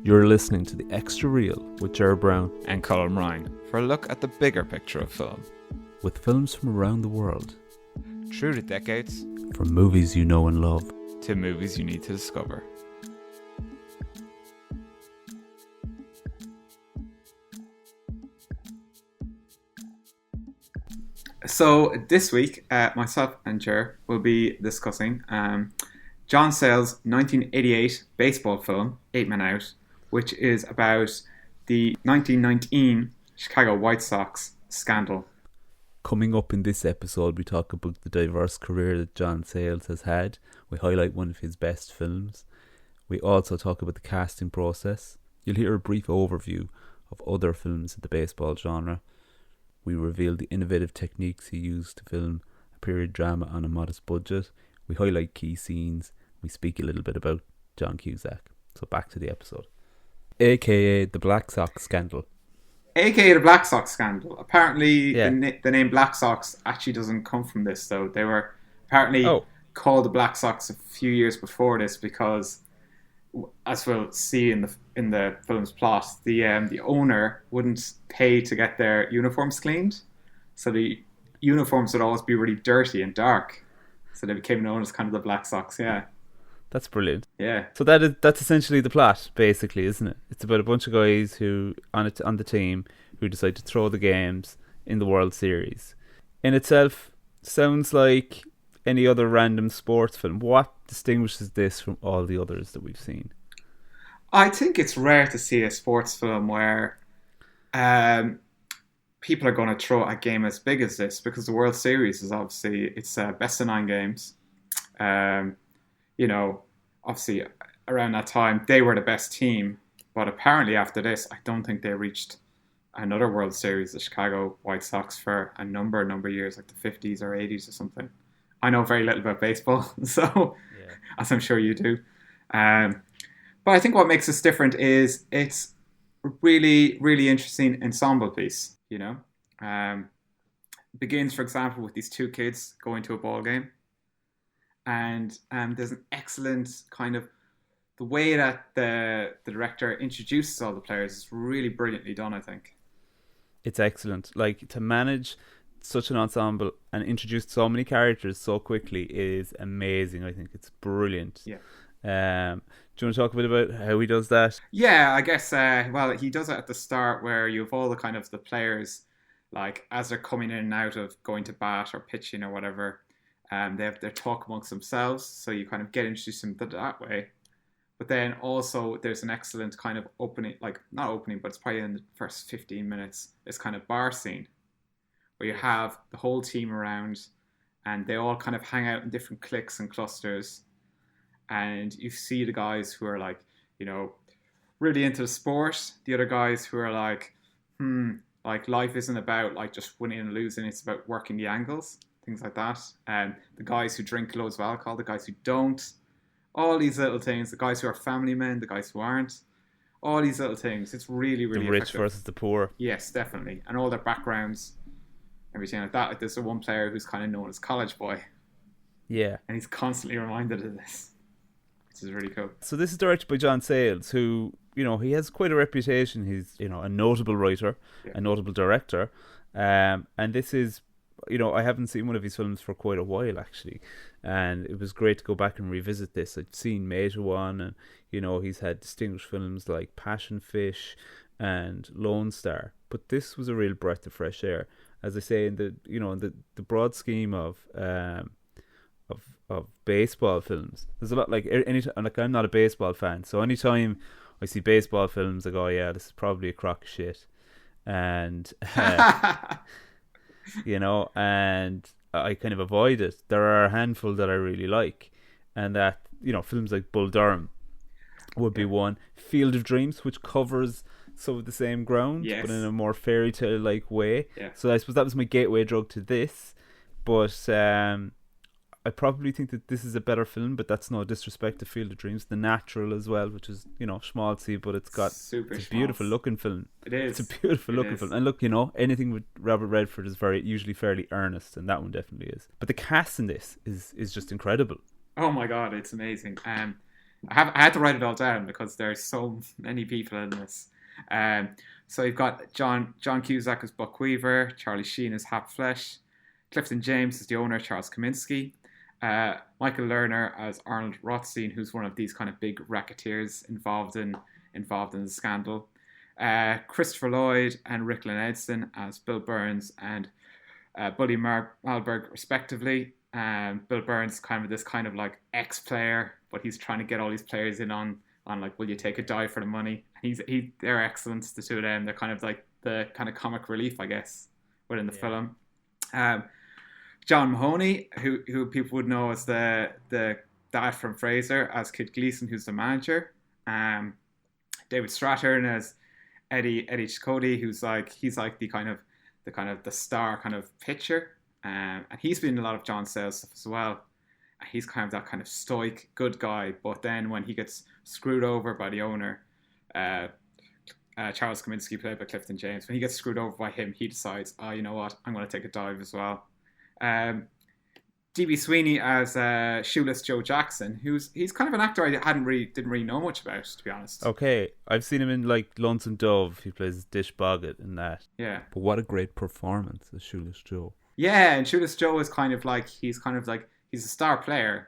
You're listening to The Extra Real with Ger and Colm for a look at the bigger picture of film. with films from around the world, Through the decades, from movies you know and love. to movies you need to discover. So this week, myself and Ger will be discussing John Sayles' 1988 baseball film, 8 Men Out, which is about the 1919 Chicago White Sox scandal. Coming up in this episode, we talk about the diverse career that John Sayles has had. We highlight one of his best films. We also talk about the casting process. You'll hear a brief overview of other films in the baseball genre. We reveal the innovative techniques he used to film a period drama on a modest budget. We highlight key scenes. We speak a little bit about John Cusack. So back to the episode. AKA the Black Sox scandal. AKA the Black Sox scandal. Apparently, Yeah. the name Black Sox actually doesn't come from this, though. They were apparently called the Black Sox a few years before this because, as we'll see in the film's plot, the owner wouldn't pay to get their uniforms cleaned, so the uniforms would always be really dirty and dark. So they became known as kind of the Black Sox. Yeah, That's brilliant. yeah. So that's essentially the plot, basically, isn't it? It's about a bunch of guys who on the team who decide to throw the games in the World Series. In itself, sounds like any other random sports film. What distinguishes this from all the others that we've seen? I think it's rare to see a sports film where people are going to throw a game as big as this, because the World Series is obviously it's best of 9 games. Obviously around that time they were the best team, but apparently after this, I don't think they reached another World Series, the Chicago White Sox, for a number of years, like the 50s or 80s or something. I know very little about baseball, so as I'm sure you do. But I think what makes this different is it's a really, really interesting ensemble piece, you know. Begins, for example, with these 2 kids going to a ball game. And there's an excellent kind of, the way that the director introduces all the players is really brilliantly done, I think. It's excellent. Like, to manage such an ensemble and introduce so many characters so quickly is amazing. I think it's brilliant. Yeah. Do you want to talk a bit about how he does that? Yeah, I guess, he does it at the start where you have all the kind of the players, like, as they're coming in and out of going to bat or pitching or whatever, they have their talk amongst themselves, so you kind of get introduced to them that way. But then also there's an excellent kind of opening, like, not opening, but it's probably in the first 15 minutes, this kind of bar scene where you have the whole team around and they all kind of hang out in different cliques and clusters. And you see the guys who are like, you know, really into the sport. The other guys who are like, like life isn't about like just winning and losing. It's about working the angles, things like that. And the guys who drink loads of alcohol, the guys who don't, all these little things. The guys who are family men, the guys who aren't, all these little things. It's really, really The rich effective. versus the poor. Yes, definitely. And all their backgrounds, everything like that. Like there's the one player who's kind of known as College Boy, Yeah. and he's constantly reminded of this, which is really cool. So this is directed by John Sayles, who, you know, he has quite a reputation. He's, you know, a notable writer, a notable director. And this is, you know, I haven't seen one of his films for quite a while, actually. And it was great to go back and revisit this. I'd seen Major One, and, you know, he's had distinguished films like Passion Fish and Lone Star. But this was a real breath of fresh air. As I say, in the, you know, the broad scheme of baseball films, there's a lot, like, I'm not a baseball fan, so anytime I see baseball films, I go, yeah, this is probably a crock of shit, and you know, and I kind of avoid it. There are a handful that I really like, and that, you know, films like Bull Durham would be one. Field of Dreams, which covers some of the same ground, but in a more fairy tale like way. So I suppose that was my gateway drug to this, but I probably think that this is a better film, but that's no disrespect to Field of Dreams. The Natural as well, which is, you know, schmaltzy, but it's a beautiful looking film. It is. It's a beautiful looking film. And look, you know, anything with Robert Redford is usually fairly earnest, and that one definitely is. But the cast in this is just incredible. Oh my god, it's amazing. I had to write it all down because there's so many people in this. Um, so you've got John Cusack as Buck Weaver, Charlie Sheen as Hap Flesh, Clifton James as the owner, Charles Kaminsky, Michael Lerner as Arnold Rothstein, who's one of these kind of big racketeers involved in the scandal. Christopher Lloyd and Ricklin Edson as Bill Burns and Buddy Malberg, respectively. Bill Burns kind of this kind of like ex-player, but he's trying to get all these players in on like, will you take a dive for the money? They're excellent, the two of them. They're kind of like the kind of comic relief, I guess, within the film. John Mahoney, who people would know as the dad from Frasier, as Kid Gleason, who's the manager. David Strathairn as Eddie Chakotay, he's like the star kind of pitcher, and he's been in a lot of John Sayles stuff as well. He's kind of that kind of stoic good guy, but then when he gets screwed over by the owner, Charles Kaminsky, played by Clifton James, when he gets screwed over by him, he decides, oh, you know what, I'm going to take a dive as well. D.B. Sweeney as Shoeless Joe Jackson, he's kind of an actor I didn't really know much about, to be honest. Okay, I've seen him in like Lonesome Dove. He plays Dish Boggett in that. Yeah. But what a great performance as Shoeless Joe. Yeah, and Shoeless Joe is he's a star player,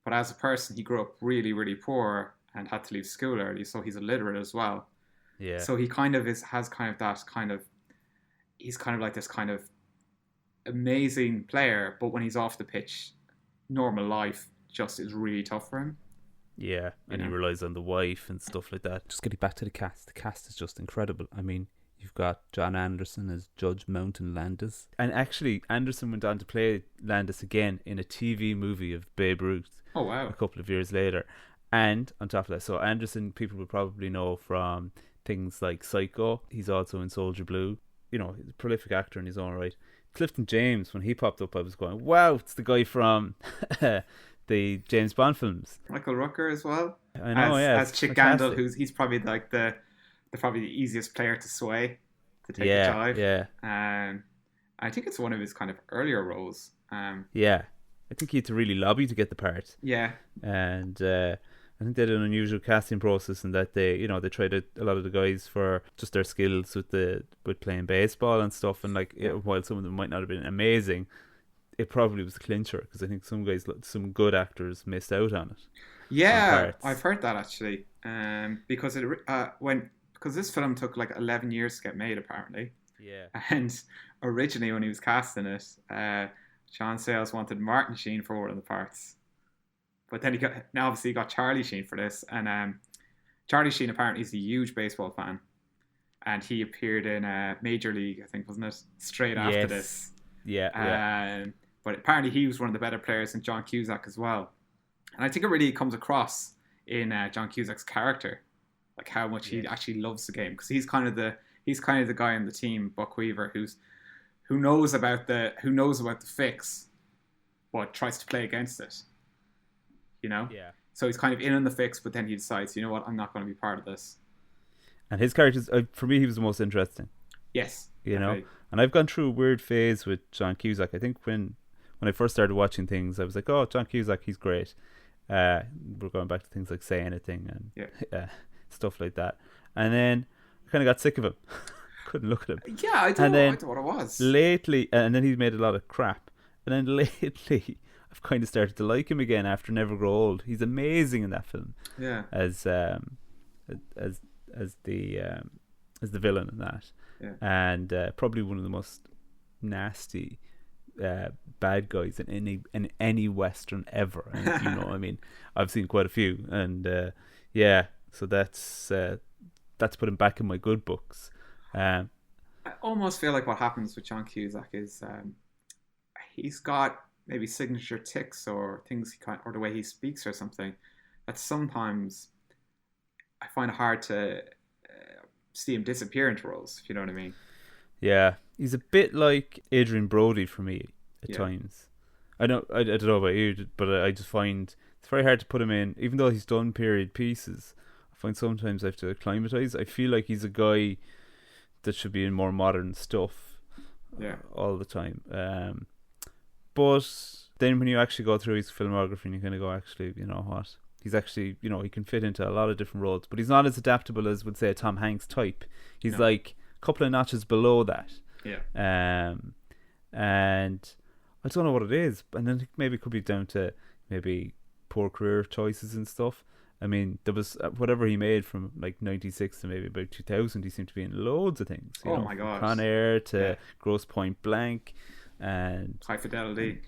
but as a person, he grew up really, really poor and had to leave school early, so he's illiterate as well. Yeah. So he kind of he's kind of like this kind of amazing player, but when he's off the pitch, normal life just is really tough for him. Yeah, and he relies on the wife and stuff like that. Just getting back to the cast. The cast is just incredible. I mean, you've got John Anderson as Judge Mountain Landis. And actually, Anderson went on to play Landis again in a TV movie of Babe Ruth. Oh, wow. A couple of years later. And on top of that, so Anderson, people will probably know from things like Psycho. He's also in Soldier Blue. You know, he's a prolific actor in his own right. Clifton James, when he popped up, I was going, wow, it's the guy from the James Bond films. Michael Rooker as well. I know, as Chick Gandil, he's probably like the easiest player to sway, to take a dive. Yeah. I think it's one of his kind of earlier roles. Yeah, I think he had to really lobby to get the part. Yeah. And I think they did an unusual casting process in that they tried a lot of the guys for just their skills with playing baseball and stuff, and like while some of them might not have been amazing, it probably was a clincher because I think some good actors missed out on it. Yeah, I've heard that actually, because this film took like 11 years to get made apparently. Yeah. And originally when he was casting it, John Sayles wanted Martin Sheen for one of the parts. But then he got Charlie Sheen for this, and Charlie Sheen apparently is a huge baseball fan, and he appeared in Major League, I think, wasn't it? Straight after this. Yeah. But apparently he was one of the better players than John Cusack as well, and I think it really comes across in John Cusack's character, like how much he actually loves the game, because he's kind of the guy on the team, Buck Weaver, who knows about the fix, but tries to play against it. Yeah. So he's kind of in on the fix, but then he decides, you know what, I'm not going to be part of this. And his characters, for me, he was the most interesting. Yes. And I've gone through a weird phase with John Cusack. I think when I first started watching things, I was like, oh, John Cusack, he's great. We're going back to things like Say Anything and stuff like that. And then I kind of got sick of him. Couldn't look at him. Yeah, I don't know what it was. Lately, and then he's made a lot of crap. And then lately, I've kind of started to like him again after Never Grow Old. He's amazing in that film. Yeah. As the villain in that. Yeah. And probably one of the most nasty bad guys in any western ever. And, you know, I mean, I've seen quite a few, and so that's put him back in my good books. I almost feel like what happens with John Cusack is he's got maybe signature tics or things or the way he speaks or something that sometimes I find it hard to see him disappear into roles, if you know what I mean. Yeah, he's a bit like Adrian Brody for me at times. I don't know about you, but I just find it's very hard to put him in, even though he's done period pieces. I find sometimes I have to acclimatise. I feel like he's a guy that should be in more modern stuff all the time. But then when you actually go through his filmography and you kind of go, actually, you know what? He's actually, he can fit into a lot of different roles, but he's not as adaptable as, would say, a Tom Hanks type. He's like a couple of notches below that. Yeah. And I don't know what it is, and then maybe it could be down to maybe poor career choices and stuff. I mean, there was whatever he made from like 96 to maybe about 2000, he seemed to be in loads of things. My gosh. Con Air to Gross Point Blank and High Fidelity.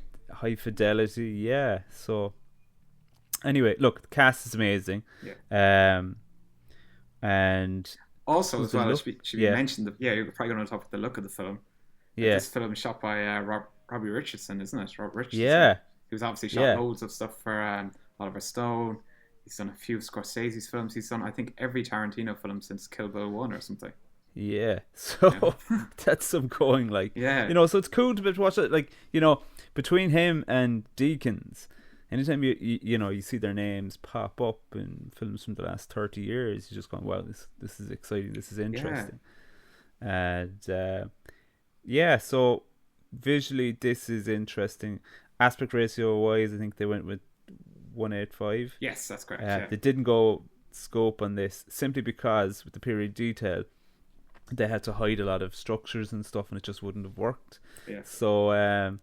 Yeah. So anyway, look, the cast is amazing. Yeah. And also as well, it should be mentioned, you're probably going to talk about the look of the film. Yeah. This film is shot by Robbie Richardson, isn't it? Rob Richardson. Yeah. He was obviously shot loads of stuff for Oliver Stone. He's done a few Scorsese's films. He's done, I think, every Tarantino film since Kill Bill 1 or something. Yeah. So that's some going, like, so it's cool to watch it, like, between him and Deakins, anytime you see their names pop up in films from the last 30 years, you're just going, wow, this is exciting, this is interesting. And so visually this is interesting. Aspect ratio wise, I think they went with 185. Yes, that's correct. They didn't go scope on this simply because with the period detail they had to hide a lot of structures and stuff, and it just wouldn't have worked. So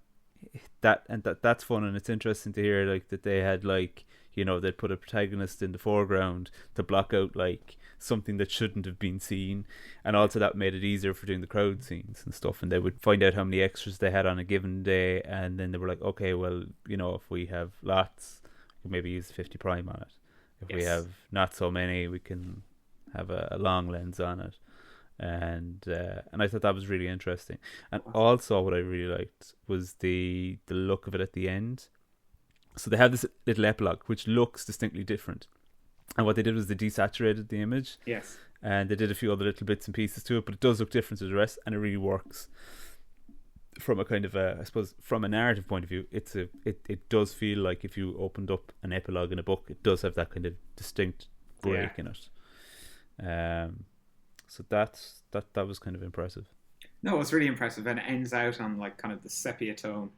that's fun, and it's interesting to hear like that they had like they'd put a protagonist in the foreground to block out like something that shouldn't have been seen, and also that made it easier for doing the crowd scenes and stuff. And they would find out how many extras they had on a given day, and then they were like, okay, well, if we have lots, we can maybe use 50 prime on it. If we have not so many, we can have a long lens on it. And I thought that was really interesting. And also what I really liked was the look of it at the end. So they have this little epilogue which looks distinctly different, and what they did was they desaturated the image. Yes. And they did a few other little bits and pieces to it, but it does look different to the rest, and it really works from a kind of I suppose from a narrative point of view. It does feel like if you opened up an epilogue in a book, it does have that kind of distinct break in it. So that was kind of impressive. No, it was really impressive, and it ends out on like kind of the sepia tone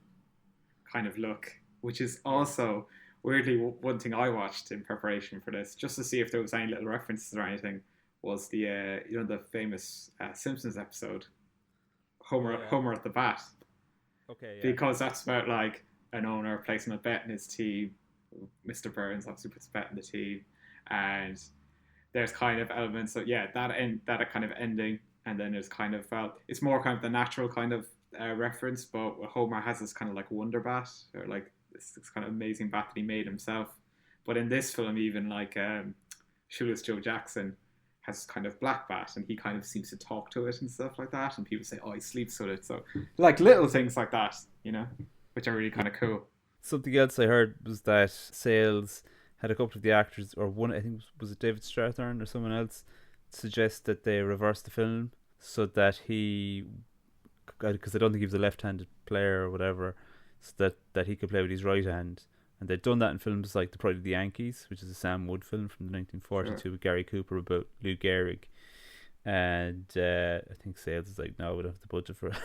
kind of look, which is also weirdly one thing I watched in preparation for this, just to see if there was any little references or anything, was the the famous Simpsons episode, Homer at the bat. Okay. Yeah. Because that's about like an owner placing a bet in his team. Mr. Burns obviously puts a bet in the team, and there's kind of elements of that kind of ending, and then there's kind of it's more kind of the natural kind of reference, but Homer has this kind of like wonder bat, or like this kind of amazing bat that he made himself. But in this film, even like Shoeless Joe Jackson has kind of black bat, and he kind of seems to talk to it and stuff like that, and people say, oh, he sleeps with it. So like little things like that, which are really kind of cool. Something else I heard was that Sayles had a couple of the actors, or one, I think was it David Strathairn or someone else, suggest that they reverse the film so that because I don't think he was a left-handed player or whatever, so that he could play with his right hand. And they'd done that in films like The Pride of the Yankees, which is a Sam Wood film from 1942 with Gary Cooper about Lou Gehrig. And I think Sayles is like, no, we don't have the budget for it.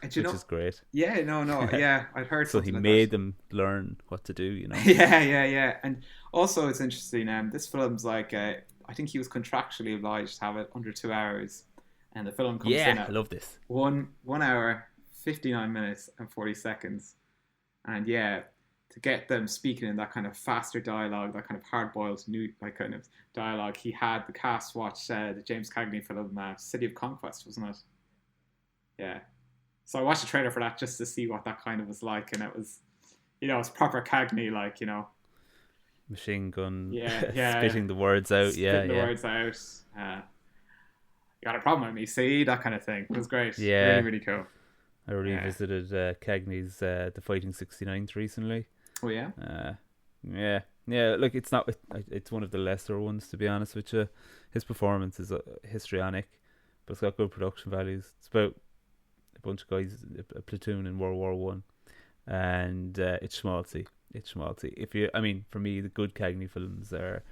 Which is great. Yeah, I'd heard so he made them learn what to do, Yeah. And also it's interesting, this film's like, I think he was contractually obliged to have it under 2 hours, and the film comes in at I love this. 1 hour, 59 minutes and 40 seconds. And to get them speaking in that kind of faster dialogue, that kind of hard-boiled new like kind of dialogue, he had the cast watch the James Cagney film City of Conquest, wasn't it? Yeah. So I watched the trailer for that just to see what that kind of was like, and it was, it's proper Cagney, like, machine gun, spitting the words out, the words out. You got a problem with me, see, that kind of thing. It was great. Yeah, really, really cool. I revisited Cagney's The Fighting 69th recently. Oh yeah. Yeah. Look, it's not. It's one of the lesser ones, to be honest with you. His performance is histrionic, but it's got good production values. It's about a bunch of guys, a platoon in World War One, and it's schmaltzy. For me, the good Cagney films are,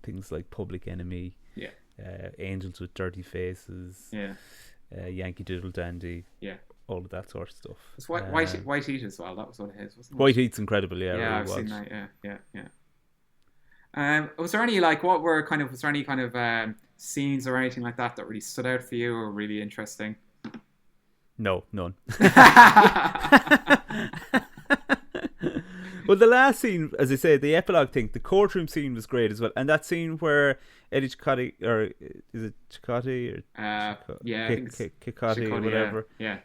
things like Public Enemy, Angels with Dirty Faces, Yankee Doodle Dandy, all of that sort of stuff. It's White Heat as well. That was what it is, wasn't it? White Heat's incredible. I've seen that. Yeah. Was there any like what were kind of was there any kind of scenes or anything like that that really stood out for you or really interesting? No, none. Well, the last scene, as I say, the epilogue thing, the courtroom scene was great as well, and that scene where Eddie Cicotti, or is it Cicotti or yeah, I think it's Cicotti or whatever, yeah.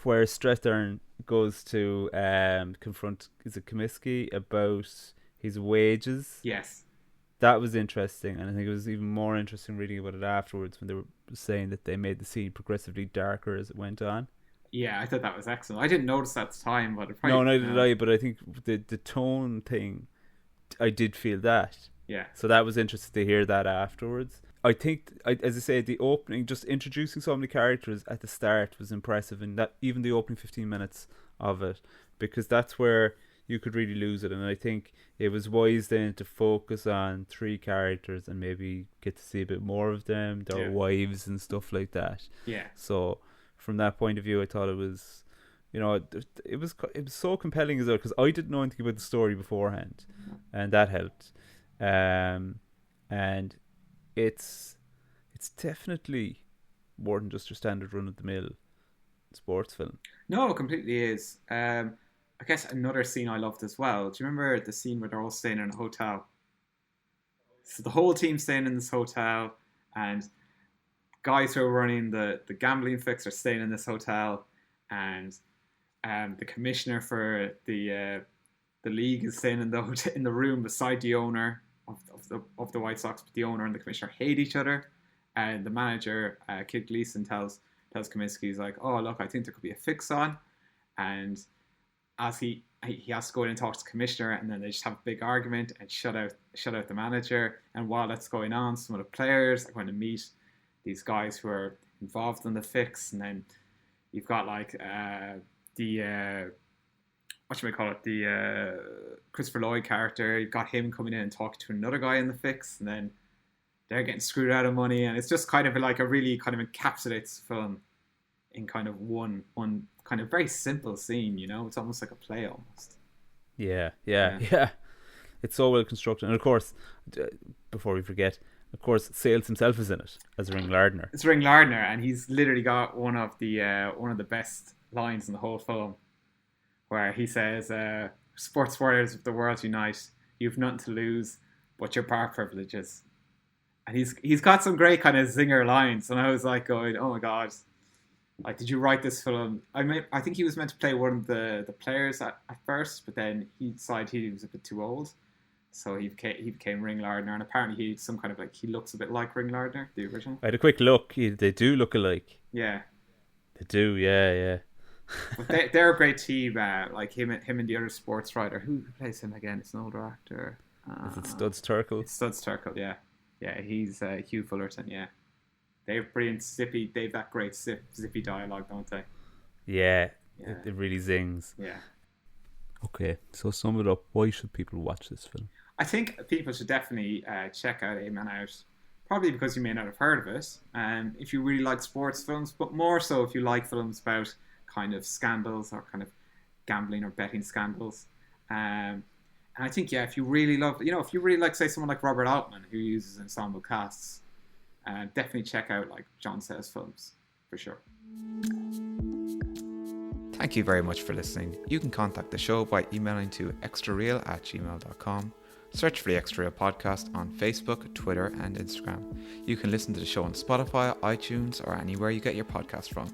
Where Strathern goes to confront, is it Comiskey, about his wages. Yes. That was interesting, and I think it was even more interesting reading about it afterwards when they were saying that they made the scene progressively darker as it went on. Yeah, I thought that was excellent. I didn't notice that at the time, but it probably, no, neither did I. But I think the tone thing, I did feel that. Yeah. So that was interesting to hear that afterwards. I think, as I say, the opening, just introducing so many characters at the start was impressive, and that even the opening 15 minutes of it, because that's where you could really lose it. And I think it was wise then to focus on 3 characters and maybe get to see a bit more of them, their wives and stuff like that. Yeah. So from that point of view, I thought it was, it was so compelling as well, because I didn't know anything about the story beforehand, and that helped. And it's definitely more than just your standard run of the mill sports film. No, it completely is. I guess another scene I loved as well. Do you remember the scene where they're all staying in a hotel? So the whole team's staying in this hotel, and guys who are running the gambling fix are staying in this hotel, and the commissioner for the league is staying in the room beside the owner of the White Sox. But the owner and the commissioner hate each other, and the manager, Kid Gleason, tells Comiskey, he's like, "Oh, look, I think there could be a fix on," and as he has to go in and talk to the commissioner, and then they just have a big argument and shut out the manager. And while that's going on, some of the players are going to meet these guys who are involved in the fix, and then you've got like the Christopher Lloyd character. You've got him coming in and talking to another guy in the fix, and then they're getting screwed out of money, and it's just kind of like a really kind of encapsulates the film in kind of one kind of very simple scene. It's almost like a play almost. Yeah. It's so well constructed, and of course, before we forget, of course, Sayles himself is in it as Ring Lardner. It's Ring Lardner, and he's literally got one of the best lines in the whole film, where he says, "Sports warriors of the world unite! You've nothing to lose but your power privileges." And he's got some great kind of zinger lines, and I was like going, "Oh my god! Like, did you write this film?" I think he was meant to play one of the players at first, but then he decided he was a bit too old. So he became Ring Lardner, and apparently he's some kind of like, he looks a bit like Ring Lardner, the original. I had a quick look. They do look alike. Yeah. They do, yeah. But they're a great team, like him and the other sports writer. Who plays him again? It's an older actor. Is it Studs Terkel? It's Studs Terkel, yeah. Yeah, he's Hugh Fullerton, yeah. They have brilliant zippy, they have that great zippy dialogue, don't they? Yeah. It really zings. Yeah. Okay, so sum it up. Why should people watch this film? I think people should definitely check out A Man Out. Probably because you may not have heard of it. If you really like sports films, but more so if you like films about kind of scandals or kind of gambling or betting scandals. And I think, if you really love, if you really like, say, someone like Robert Altman, who uses ensemble casts, definitely check out like John Sayles films, for sure. Thank you very much for listening. You can contact the show by emailing to extrareal@gmail.com. Search for the Extra Real Podcast on Facebook, Twitter and Instagram. You can listen to the show on Spotify, iTunes or anywhere you get your podcast from.